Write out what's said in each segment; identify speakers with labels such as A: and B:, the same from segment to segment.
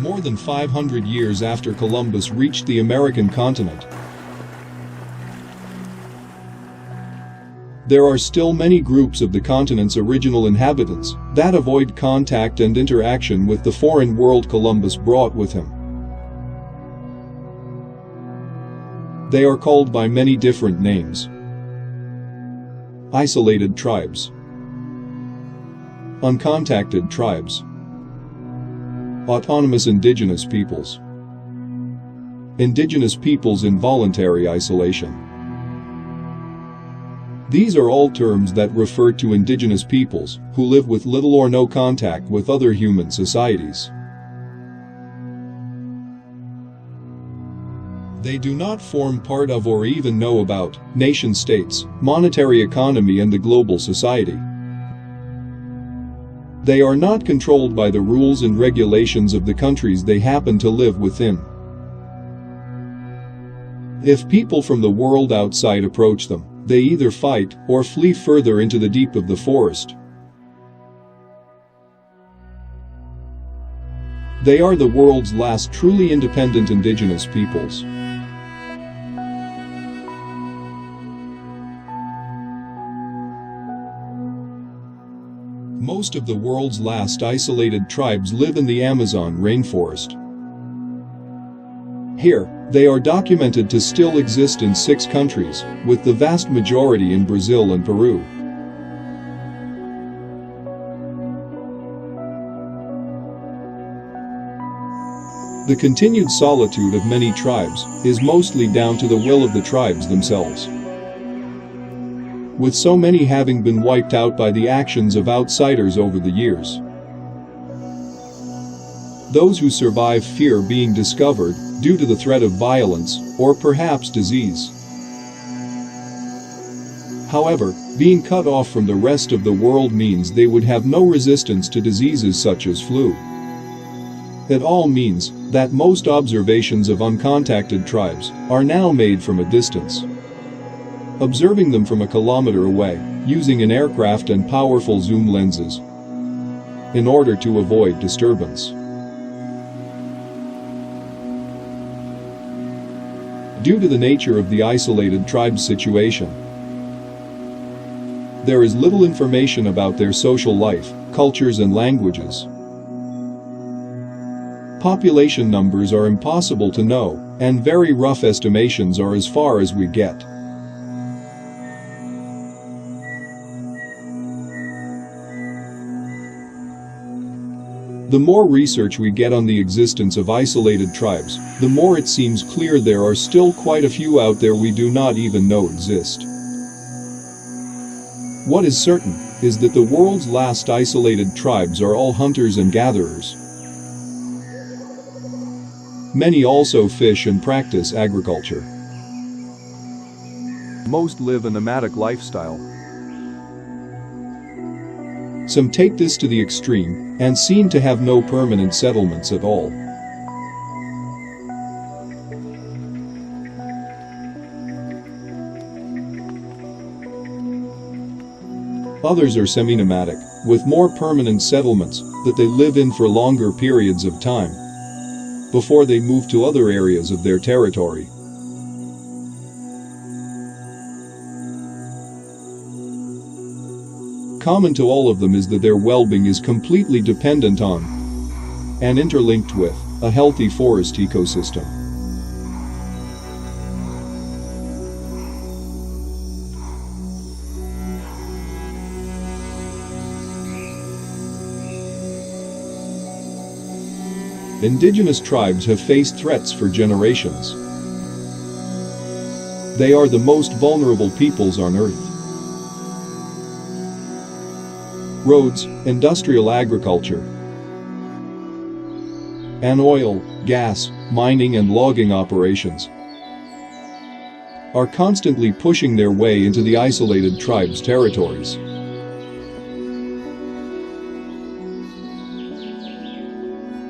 A: More than 500 years after Columbus reached the American continent, there are still many groups of the continent's original inhabitants that avoid contact and interaction with the foreign world Columbus brought with him. They are called by many different names: isolated tribes, uncontacted tribes, autonomous indigenous peoples, indigenous peoples in voluntary isolation. These are all terms that refer to indigenous peoples who live with little or no contact with other human societies. They do not form part of or even know about nation-states, monetary economy, and the global society. They are not controlled by the rules and regulations of the countries they happen to live within. If people from the world outside approach them, they either fight or flee further into the deep of the forest. They are the world's last truly independent indigenous peoples. Most of the world's last isolated tribes live in the Amazon rainforest. Here, they are documented to still exist in 6 countries, with the vast majority in Brazil and Peru. The continued solitude of many tribes is mostly down to the will of the tribes themselves. With so many having been wiped out by the actions of outsiders over the years, those who survive fear being discovered due to the threat of violence or perhaps disease. However, being cut off from the rest of the world means they would have no resistance to diseases such as flu. It all means that most observations of uncontacted tribes are now made from a distance. Observing them from a kilometer away, using an aircraft and powerful zoom lenses, in order to avoid disturbance. Due to the nature of the isolated tribe's situation, there is little information about their social life, cultures, and languages. Population numbers are impossible to know, and very rough estimations are as far as we get. The more research we get on the existence of isolated tribes, the more it seems clear there are still quite a few out there we do not even know exist. What is certain is that the world's last isolated tribes are all hunters and gatherers. Many also fish and practice agriculture. Most live a nomadic lifestyle. Some take this to the extreme and seem to have no permanent settlements at all. Others are semi-nomadic, with more permanent settlements that they live in for longer periods of time before they move to other areas of their territory. Common to all of them is that their well-being is completely dependent on and interlinked with a healthy forest ecosystem. Indigenous tribes have faced threats for generations. They are the most vulnerable peoples on Earth. Roads, industrial agriculture, and oil, gas, mining and logging operations are constantly pushing their way into the isolated tribes' territories.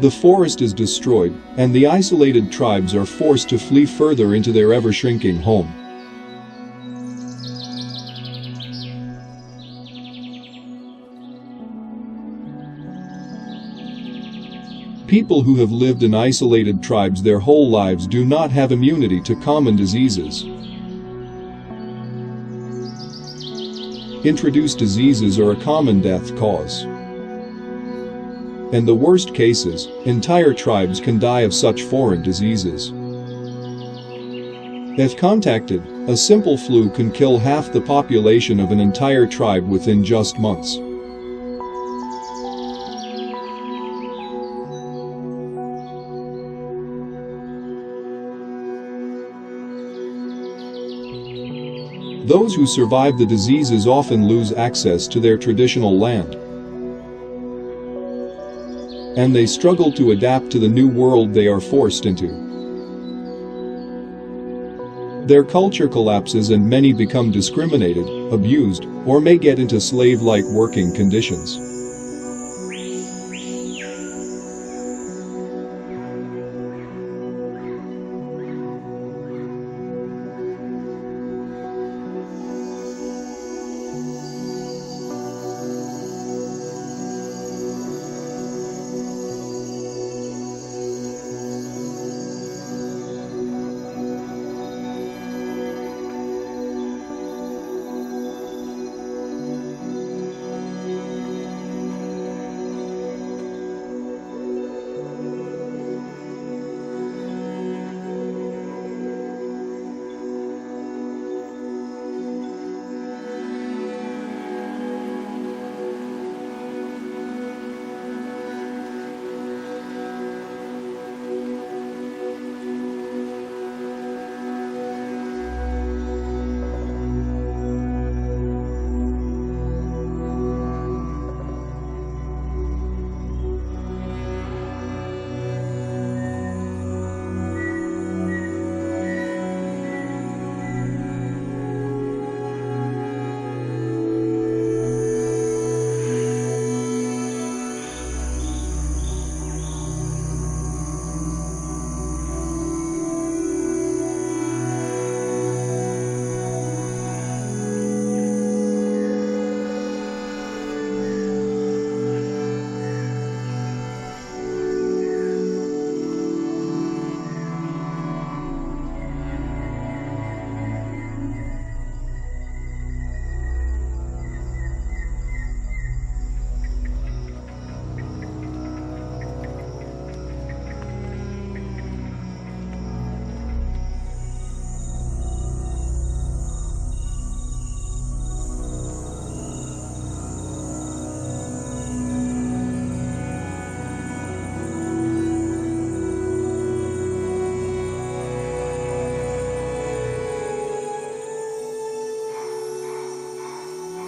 A: The forest is destroyed, and the isolated tribes are forced to flee further into their ever-shrinking home. People who have lived in isolated tribes their whole lives do not have immunity to common diseases. Introduced diseases are a common death cause. In the worst cases, entire tribes can die of such foreign diseases. If contacted, a simple flu can kill half the population of an entire tribe within just months. Those who survive the diseases often lose access to their traditional land, and they struggle to adapt to the new world they are forced into. Their culture collapses and many become discriminated, abused, or may get into slave-like working conditions.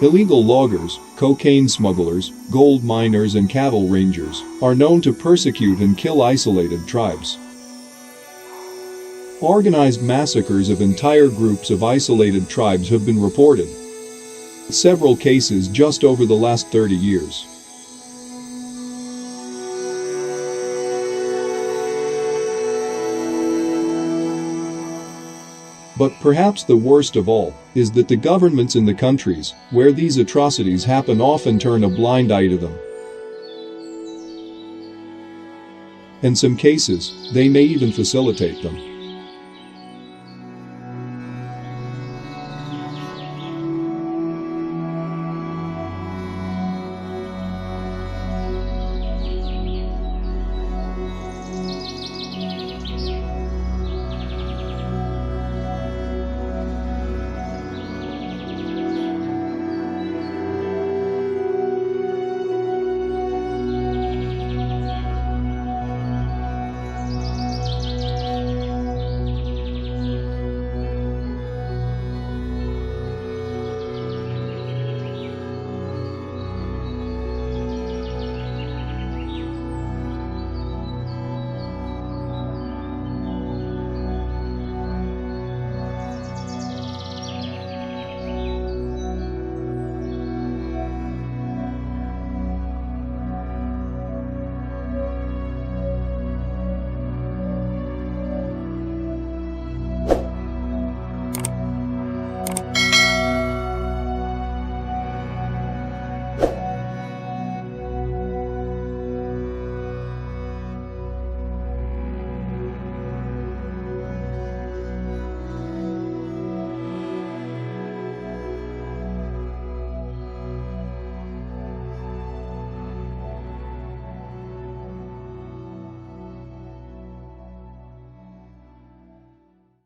A: Illegal loggers, cocaine smugglers, gold miners and cattle rangers are known to persecute and kill isolated tribes. Organized massacres of entire groups of isolated tribes have been reported. Several cases just over the last 30 years. But perhaps the worst of all is that the governments in the countries where these atrocities happen often turn a blind eye to them. In some cases, they may even facilitate them.